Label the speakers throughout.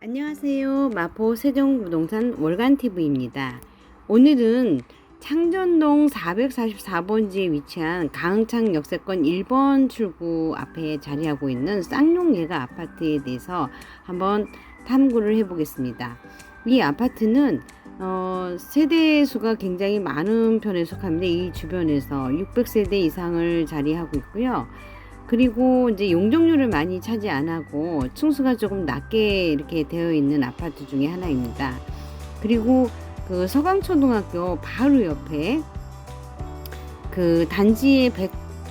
Speaker 1: 안녕하세요. 마포 세종부동산 월간TV입니다. 오늘은 창전동 444번지에 위치한 가흥창 역세권 1번 출구 앞에 자리하고 있는 쌍용예가 아파트에 대해서 한번 탐구를 해보겠습니다. 이 아파트는 세대 수가 굉장히 많은 편에 속합니다. 이 주변에서 600세대 이상을 자리하고 있고요. 그리고 이제 용적률을 많이 차지 안 하고 층수가 조금 낮게 이렇게 되어 있는 아파트 중에 하나입니다. 그리고 그 서강초등학교 바로 옆에 그 단지의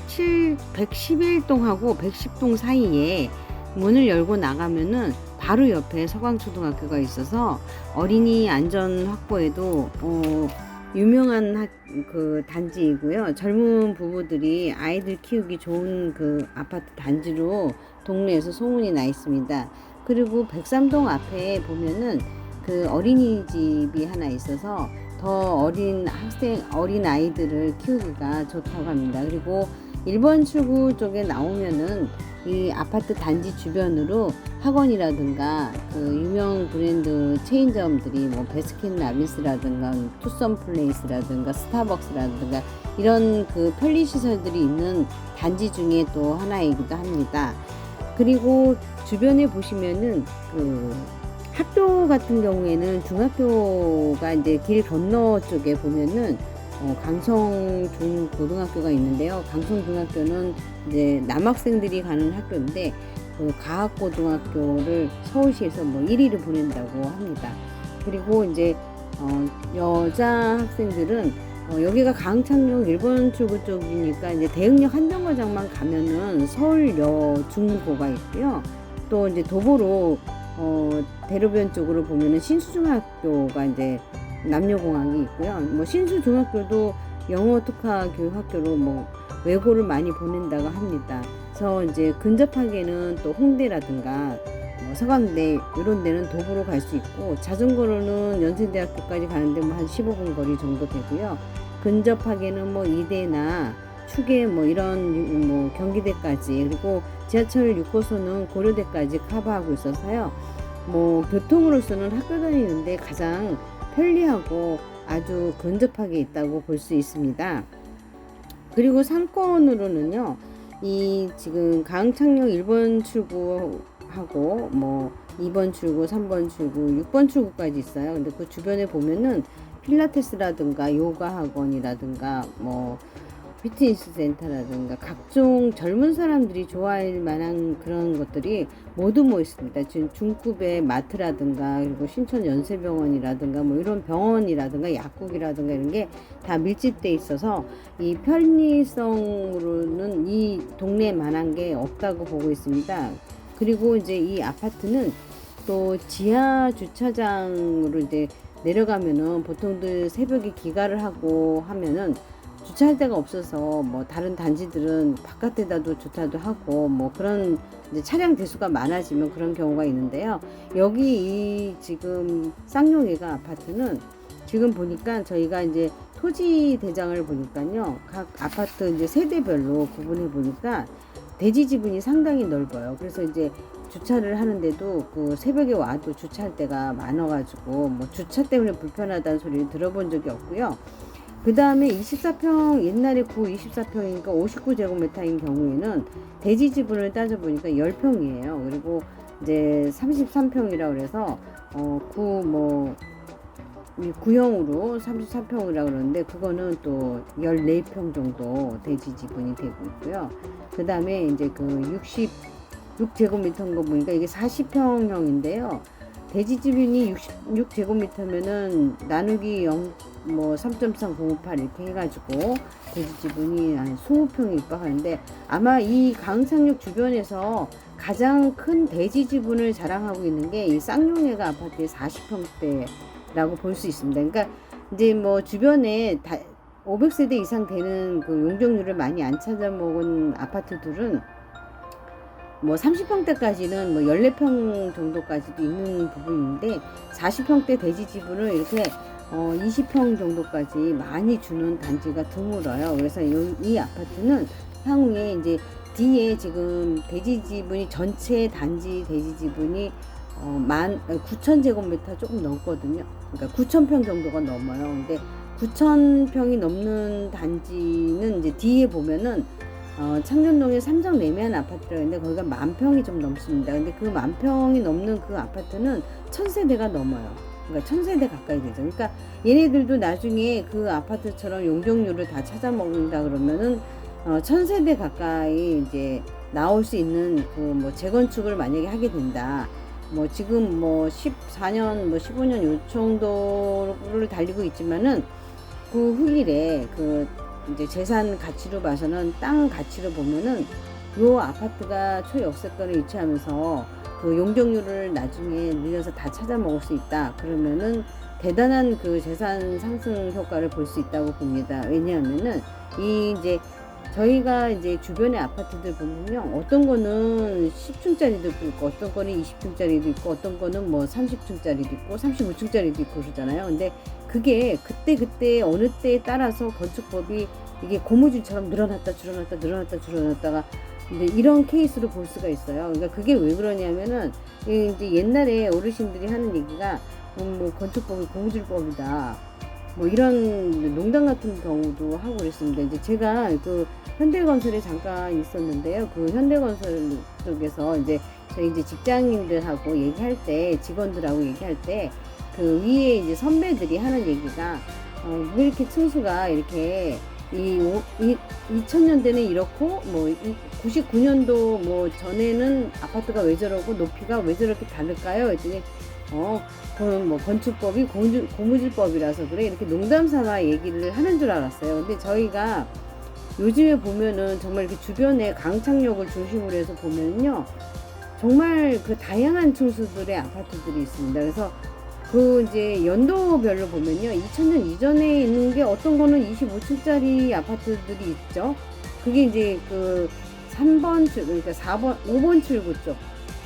Speaker 1: 111동하고 110동 사이에 문을 열고 나가면은 바로 옆에 서강초등학교가 있어서 어린이 안전 확보에도 유명한 그 단지이고요. 젊은 부부들이 아이들 키우기 좋은 그 아파트 단지로 동네에서 소문이 나 있습니다. 그리고 103동 앞에 보면은 그 어린이집이 하나 있어서 더 어린 아이들을 키우기가 좋다고 합니다. 그리고 1번 출구 쪽에 나오면은 이 아파트 단지 주변으로 학원이라든가 그 유명 브랜드 체인점들이 뭐 베스킨라빈스라든가 투썸플레이스라든가 스타벅스라든가 이런 그 편리시설들이 있는 단지 중에 또 하나이기도 합니다. 그리고 주변에 보시면은 그 학교 같은 경우에는 중학교가 이제 길 건너 쪽에 보면은 강성 중고등학교가 있는데요. 강성 중학교는 이제 남학생들이 가는 학교인데 그 가학고등학교를 서울시에서 뭐 1위를 보낸다고 합니다. 그리고 이제 여자 학생들은 여기가 가흥창역 1번 출구 쪽이니까 이제 대흥역 한정거장만 가면은 서울여 중고가 있고요. 또 이제 도보로 대로변 쪽으로 보면은 신수중학교가 이제 남녀공학이 있고요. 뭐 신수중학교도 영어 특화 교육학교로 뭐 외고를 많이 보낸다고 합니다. 그래서 이제 근접하게는 또 홍대라든가 서강대 이런 데는 도보로 갈 수 있고 자전거로는 연세대학교까지 가는데 뭐 한 15분 거리 정도 되고요. 근접하게는 뭐 이대나 축에 뭐 이런 뭐 경기대까지 그리고 지하철 6호선은 고려대까지 커버하고 있어서요. 뭐 교통으로서는 학교 다니는데 가장 편리하고 아주 근접하게 있다고 볼 수 있습니다. 그리고 상권으로는요, 이 지금 가흥창역 1번 출구하고 뭐 2번 출구, 3번 출구, 6번 출구까지 있어요. 근데 그 주변에 보면은 필라테스라든가 요가 학원이라든가 뭐 피트니스 센터라든가 각종 젊은 사람들이 좋아할 만한 그런 것들이 모두 모여 있습니다. 지금 중급의 마트라든가 그리고 신천 연세병원이라든가 뭐 이런 병원이라든가 약국이라든가 이런 게 다 밀집돼 있어서 이 편리성으로는 이 동네만한 게 없다고 보고 있습니다. 그리고 이제 이 아파트는 또 지하 주차장으로 이제 내려가면은 보통들 새벽에 기가를 하고 하면은 주차할 데가 없어서 뭐 다른 단지들은 바깥에다도 주차도 하고 뭐 그런 이제 차량 대수가 많아지면 그런 경우가 있는데요. 여기 이 지금 쌍용예가 아파트는 지금 보니까 저희가 이제 토지 대장을 보니까요. 각 아파트 이제 세대별로 구분해 보니까 대지 지분이 상당히 넓어요. 그래서 이제 주차를 하는데도 그 새벽에 와도 주차할 데가 많아가지고 뭐 주차 때문에 불편하다는 소리를 들어본 적이 없고요. 그 다음에 24평, 옛날에 구 24평이니까 59제곱미터인 경우에는 대지 지분을 따져보니까 10평이에요. 그리고 이제 33평이라고 그래서, 구형으로 33평이라고 그러는데, 그거는 또 14평 정도 대지 지분이 되고 있고요. 그 다음에 이제 그 66제곱미터인 거 보니까 이게 40평형인데요. 대지 지분이 66제곱미터면은 나누기 3.3058 이렇게 해가지고 대지 지분이 한 20평이 육박하는데 아마 이 가흥창역 주변에서 가장 큰 대지 지분을 자랑하고 있는 게 이 쌍용예가 아파트의 40평대라고 볼 수 있습니다. 그러니까 이제 뭐 주변에 500세대 이상 되는 그 용적률을 많이 안 찾아먹은 아파트들은 뭐 30평대까지는 뭐 14평 정도까지도 있는 부분인데 40평대 대지 지분을 이렇게 20평 정도까지 많이 주는 단지가 드물어요. 그래서 이 아파트는 향후에 이제 뒤에 지금 대지 지분이 전체 단지 대지 지분이 9,000제곱미터 조금 넘거든요. 그러니까 9,000평 정도가 넘어요. 근데 9,000평이 넘는 단지는 이제 뒤에 보면은 창녕동에 삼성 레미안 아파트라고 있는데 거기가 10,000평이 좀 넘습니다. 근데 그 10,000평이 넘는 그 아파트는 1,000세대가 넘어요. 그러니까 1,000세대 가까이 되죠. 그러니까 얘네들도 나중에 그 아파트처럼 용적률을 다 찾아 먹는다 그러면은 1,000세대 가까이 이제 나올 수 있는 그 뭐 재건축을 만약에 하게 된다. 뭐 지금 뭐 14년 뭐 15년 요 정도를 달리고 있지만은 그 후일에 그 이제 재산 가치로 봐서는 땅 가치로 보면은 요 아파트가 초역세권에 위치하면서 그 용적률을 나중에 늘려서 다 찾아 먹을 수 있다. 그러면은 대단한 그 재산 상승 효과를 볼 수 있다고 봅니다. 왜냐하면은 이 이제 저희가 이제 주변의 아파트들 보면요. 어떤 거는 10층짜리도 있고, 어떤 거는 20층짜리도 있고, 어떤 거는 뭐 30층짜리도 있고, 35층짜리도 있고 그러잖아요. 근데 그게 그때 어느 때에 따라서 건축법이 이게 고무줄처럼 늘어났다가 근데 이런 케이스로 볼 수가 있어요. 그러니까 그게 왜 그러냐면은 이제 옛날에 어르신들이 하는 얘기가 뭐 건축법이 고무줄법이다. 뭐 이런 농담 같은 경우도 하고 그랬습니다. 이제 제가 그 현대건설에 잠깐 있었는데요. 그 현대건설 쪽에서 이제 저희 이제 직장인들하고 얘기할 때, 직원들하고 얘기할 때, 그 위에 이제 선배들이 하는 얘기가, 왜 이렇게 층수가 이렇게, 2000년대는 이렇고, 뭐, 99년도 뭐 전에는 아파트가 왜 저러고 높이가 왜 저렇게 다를까요? 했더니, 그건 뭐 건축법이 고무줄법이라서 그래. 이렇게 농담 삼아 얘기를 하는 줄 알았어요. 근데 저희가 요즘에 보면은 정말 이렇게 주변에 강창역을 중심으로 해서 보면요. 정말 그 다양한 층수들의 아파트들이 있습니다. 그래서 그 이제 연도별로 보면요. 2000년 이전에 있는 게 어떤 거는 25층짜리 아파트들이 있죠. 그게 이제 그 3번 그러니까 5번 출구 쪽.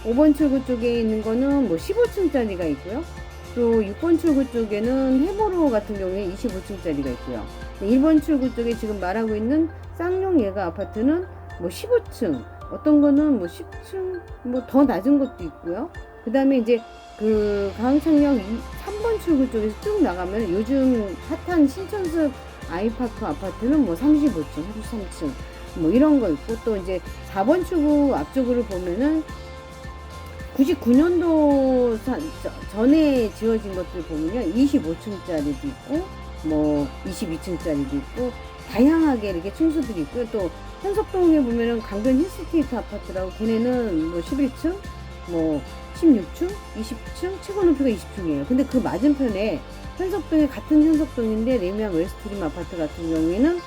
Speaker 1: 5번 출구 쪽에 있는 거는 뭐 15층짜리가 있고요. 또 6번 출구 쪽에는 해보로 같은 경우에 25층짜리가 있고요. 1번 출구 쪽에 지금 말하고 있는 쌍용 예가 아파트는 뭐 15층, 어떤 거는 뭐 10층, 뭐 더 낮은 것도 있고요. 그 다음에 이제 그 강창역 3번 출구 쪽에서 쭉 나가면 요즘 핫한 신천숲 아이파크 아파트는 뭐 35층, 33층, 뭐 이런 거 있고, 또 이제 4번 출구 앞쪽으로 보면은 99년도 전에 지어진 것들 보면요. 25층짜리도 있고, 뭐 22층짜리도 있고, 다양하게 이렇게 층수들이 있고요. 또 현석동에 보면은 강변 힐스테이트 아파트라고, 걔네는 뭐 11층, 뭐 16층, 20층, 최고 높이가 20층이에요. 근데 그 맞은편에 현석동에 같은 현석동인데 레미안 웨스트림 아파트 같은 경우에는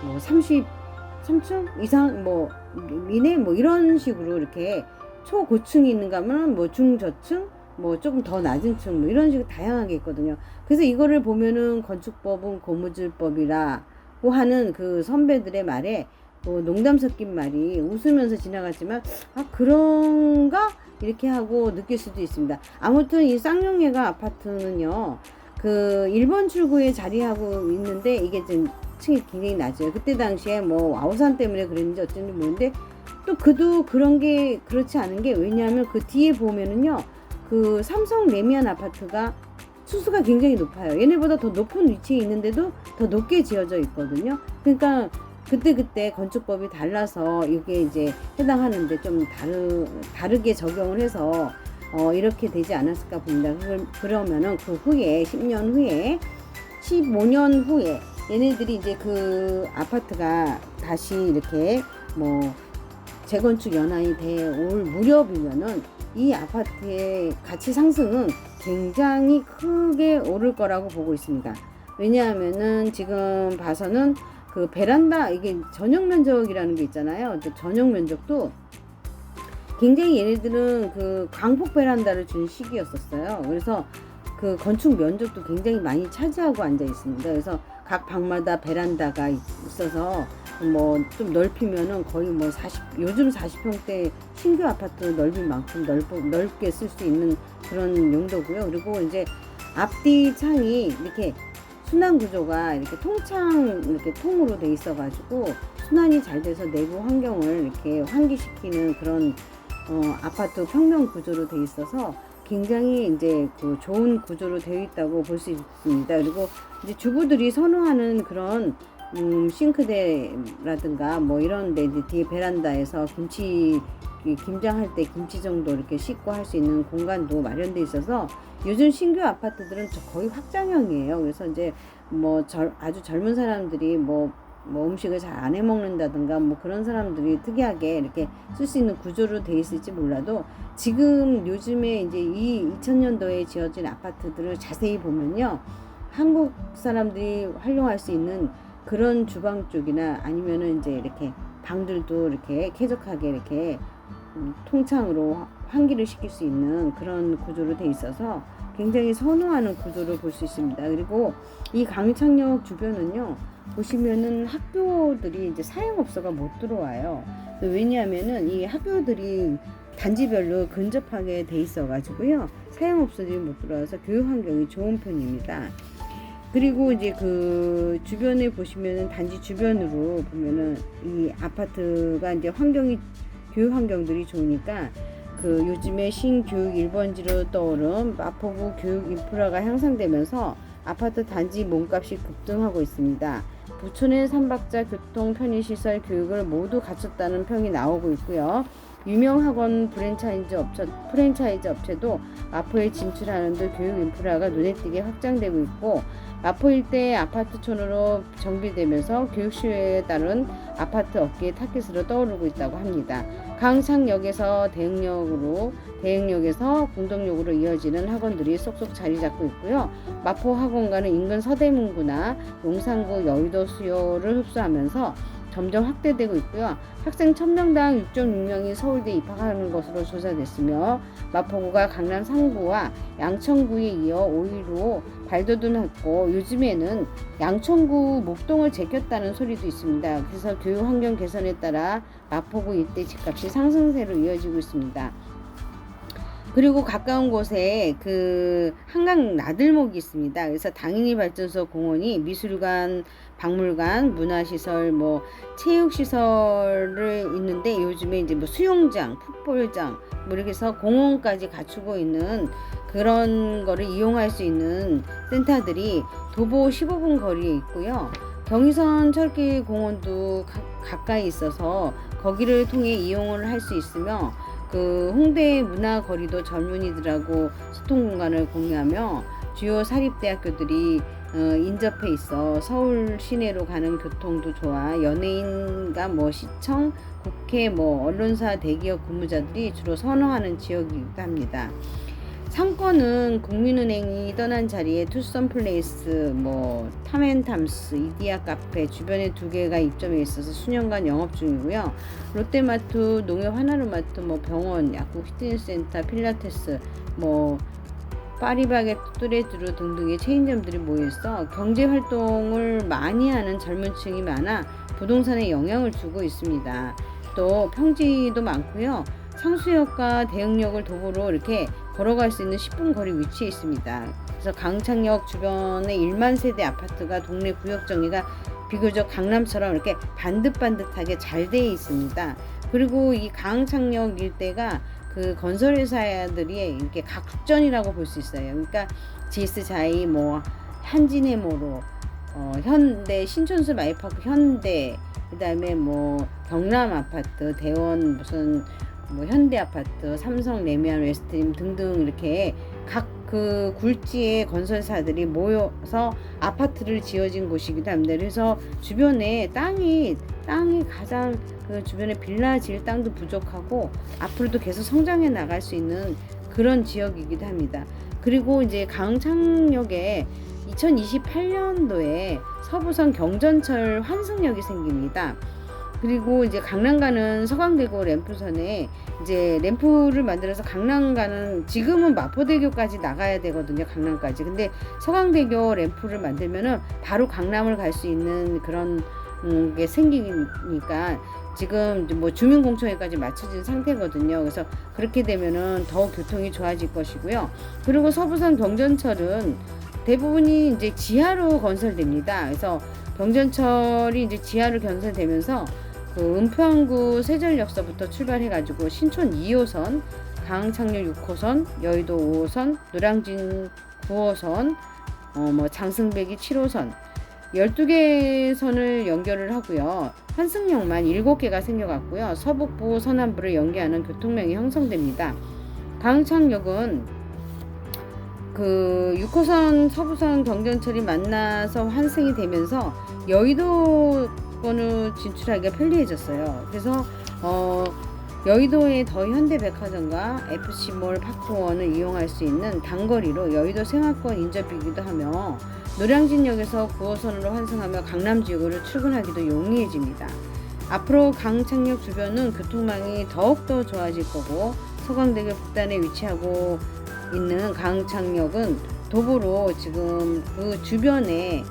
Speaker 1: 뭐 33층 이상 뭐 미네 뭐 이런 식으로 이렇게 초고층이 있는가 하면 뭐 중저층, 뭐 조금 더 낮은 층, 뭐 이런 식으로 다양하게 있거든요. 그래서 이거를 보면은 건축법은 고무줄법이라고 하는 그 선배들의 말에 뭐 농담 섞인 말이 웃으면서 지나갔지만, 아, 그런가? 이렇게 하고 느낄 수도 있습니다. 아무튼 이 쌍용예가 아파트는요, 그 1번 출구에 자리하고 있는데 이게 좀 층이 굉장히 낮아요. 그때 당시에 뭐 아우산 때문에 그랬는지 어쩐지 모르는데, 또 그도 그런 게 그렇지 않은 게, 왜냐하면 그 뒤에 보면은요, 그 삼성 레미안 아파트가 수수가 굉장히 높아요. 얘네보다 더 높은 위치에 있는데도 더 높게 지어져 있거든요. 그러니까 그때 건축법이 달라서 이게 이제 해당하는데 좀 다르게 적용을 해서 이렇게 되지 않았을까 봅니다. 그러면은 그 후에 10년 후에 15년 후에 얘네들이 이제 그 아파트가 다시 이렇게 뭐 재건축 연한이 돼 올 무렵이면은 이 아파트의 가치 상승은 굉장히 크게 오를 거라고 보고 있습니다. 왜냐하면은 지금 봐서는 그 베란다, 이게 전용 면적이라는 게 있잖아요. 전용 면적도 굉장히 얘네들은 그 광폭 베란다를 준 시기였었어요. 그래서 그 건축 면적도 굉장히 많이 차지하고 앉아 있습니다. 그래서 각 방마다 베란다가 있어서 뭐 좀 넓히면은 거의 뭐 요즘 40평대 신규 아파트 넓이만큼 넓게 쓸 수 있는 그런 용도고요. 그리고 이제 앞뒤 창이 이렇게 순환 구조가 이렇게 이렇게 통으로 돼 있어 가지고 순환이 잘 돼서 내부 환경을 이렇게 환기시키는 그런 아파트 평면 구조로 돼 있어서 굉장히 이제 그 좋은 구조로 되어 있다고 볼 수 있습니다. 그리고 이제 주부들이 선호하는 그런 싱크대라든가 뭐 이런 데 이제 뒤에 베란다에서 김장할 때 김치 정도 이렇게 씻고 할 수 있는 공간도 마련돼 있어서 요즘 신규 아파트들은 거의 확장형이에요. 그래서 이제 뭐 아주 젊은 사람들이 뭐 음식을 잘 안 해 먹는다든가 뭐 그런 사람들이 특이하게 이렇게 쓸 수 있는 구조로 돼 있을지 몰라도 지금 요즘에 이제 이 2000년도에 지어진 아파트들을 자세히 보면요, 한국 사람들이 활용할 수 있는 그런 주방 쪽이나 아니면은 이제 이렇게 방들도 이렇게 쾌적하게 이렇게 통창으로 환기를 시킬 수 있는 그런 구조로 돼 있어서 굉장히 선호하는 구조를 볼 수 있습니다. 그리고 이 강창역 주변은요, 보시면은 학교들이 이제 사양업소가 못 들어와요. 왜냐하면은 이 학교들이 단지별로 근접하게 돼 있어 가지고요, 사양업소들이 못 들어와서 교육 환경이 좋은 편입니다. 그리고 이제 그 주변에 보시면은 단지 주변으로 보면은 이 아파트가 이제 교육 환경들이 좋으니까 그 요즘에 신교육 1번지로 떠오른 마포구 교육 인프라가 향상되면서 아파트 단지 몸값이 급등하고 있습니다. 부천의 3박자 교통 편의시설 교육을 모두 갖췄다는 평이 나오고 있고요. 유명 학원 프랜차이즈 업체도 마포에 진출하는 등 교육 인프라가 눈에 띄게 확장되고 있고, 마포 일대 아파트촌으로 정비되면서 교육 수요에 따른 아파트 업계의 타깃으로 떠오르고 있다고 합니다. 강창역에서 대행역에서 공덕역으로 이어지는 학원들이 쏙쏙 자리 잡고 있고요. 마포 학원가는 인근 서대문구나 용산구, 여의도 수요를 흡수하면서 점점 확대되고 있고요. 학생 1000명당 6.6명이 서울대에 입학하는 것으로 조사됐으며, 마포구가 강남 3구와 양천구에 이어 5위로 발돋움했고, 요즘에는 양천구 목동을 제꼈다는 소리도 있습니다. 그래서 교육 환경 개선에 따라 마포구 일대 집값이 상승세로 이어지고 있습니다. 그리고 가까운 곳에 그 한강 나들목이 있습니다. 그래서 당연히 발전소, 공원이 미술관, 박물관, 문화시설, 뭐 체육시설을 있는데, 요즘에 이제 뭐 수영장, 풋볼장, 뭐 이렇게 해서 공원까지 갖추고 있는 그런 거를 이용할 수 있는 센터들이 도보 15분 거리에 있고요. 경의선 철길 공원도 가까이 있어서 거기를 통해 이용을 할 수 있으며, 그 홍대 문화거리도 젊은이들하고 소통 공간을 공유하며 주요 사립대학교들이 인접해 있어 서울 시내로 가는 교통도 좋아 연예인과 뭐 시청, 국회, 뭐 언론사, 대기업 근무자들이 주로 선호하는 지역이기도 합니다. 상권은 국민은행이 떠난 자리에 투썸플레이스, 뭐 탐앤탐스, 이디야 카페 주변에 2개가 입점해 있어서 수년간 영업 중이고요. 롯데마트, 농협 하나로마트, 뭐 병원, 약국, 피트니스센터, 필라테스, 뭐 파리바게뜨, 뚜레쥬르 등등의 체인점들이 모여있어 경제 활동을 많이 하는 젊은 층이 많아 부동산에 영향을 주고 있습니다. 또 평지도 많고요. 상수역과 대흥역을 도보로 이렇게 걸어갈 수 있는 10분 거리 위치에 있습니다. 그래서 강창역 주변에 1만 세대 아파트가 동네 구역 정리가 비교적 강남처럼 이렇게 반듯반듯하게 잘 되어 있습니다. 그리고 이 강창역 일대가 그 건설회사들이 이렇게 각전이라고 볼 수 있어요. 그러니까 GS자이, 뭐 한진해모로, 현대, 신촌수 마이파크 현대, 그다음에 뭐 경남 아파트, 대원 무슨 뭐 현대 아파트, 삼성 레미안 웨스트림 등등 이렇게 각 그 굴지의 건설사들이 모여서 아파트를 지어진 곳이기도 합니다. 그래서 주변에 땅이 가장 그 주변에 빌라 지을 땅도 부족하고 앞으로도 계속 성장해 나갈 수 있는 그런 지역이기도 합니다. 그리고 이제 강창역에 2028년도에 서부선 경전철 환승역이 생깁니다. 그리고 이제 강남 가는 서강대교 램프선에 이제 램프를 만들어서 강남 가는, 지금은 마포대교까지 나가야 되거든요, 강남까지. 근데 서강대교 램프를 만들면은 바로 강남을 갈 수 있는 그런 게 생기니까 지금 뭐 주민공청회까지 맞춰진 상태거든요. 그래서 그렇게 되면은 더 교통이 좋아질 것이고요. 그리고 서부선 경전철은 대부분이 이제 지하로 건설됩니다. 그래서 경전철이 이제 지하로 건설되면서 그 은평구 세전역서부터 출발해가지고 신촌 2호선, 강창역 6호선, 여의도 5호선, 노량진 9호선, 장승배기 7호선 12개 선을 연결을 하고요. 환승역만 7개가 생겨갔고요. 서북부, 서남부를 연계하는 교통망이 형성됩니다. 강창역은 그 6호선, 서부선, 경전철이 만나서 환승이 되면서 여의도권을 진출하기가 편리해졌어요. 그래서 여의도의 더 현대백화점과 FC몰 파크원을 이용할 수 있는 단거리로 여의도 생활권 인접이기도 하며 노량진역에서 9호선으로 환승하며 강남 지역으로 출근하기도 용이해집니다. 앞으로 강창역 주변은 교통망이 더욱더 좋아질 거고 서강대교 북단에 위치하고 있는 강창역은 도보로 지금 그 주변에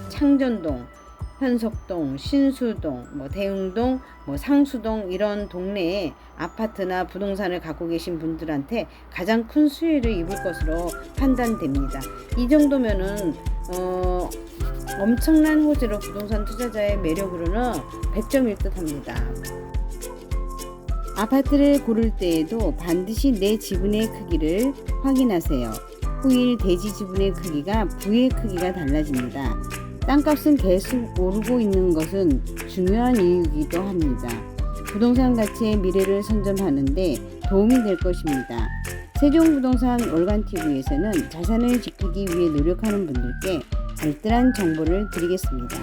Speaker 1: 창전동, 현석동, 신수동, 대흥동, 상수동 이런 동네에 아파트나 부동산을 갖고 계신 분들한테 가장 큰 수혜를 입을 것으로 판단됩니다. 이 정도면은 엄청난 호재로 부동산 투자자의 매력으로는 100점일 듯 합니다. 아파트를 고를 때에도 반드시 내 지분의 크기를 확인하세요. 후일 대지 지분의 크기가 부의 크기가 달라집니다. 땅값은 계속 오르고 있는 것은 중요한 이유이기도 합니다. 부동산 가치의 미래를 선점하는 데 도움이 될 것입니다. 세종부동산 월간TV에서는 자산을 지키기 위해 노력하는 분들께 알뜰한 정보를 드리겠습니다.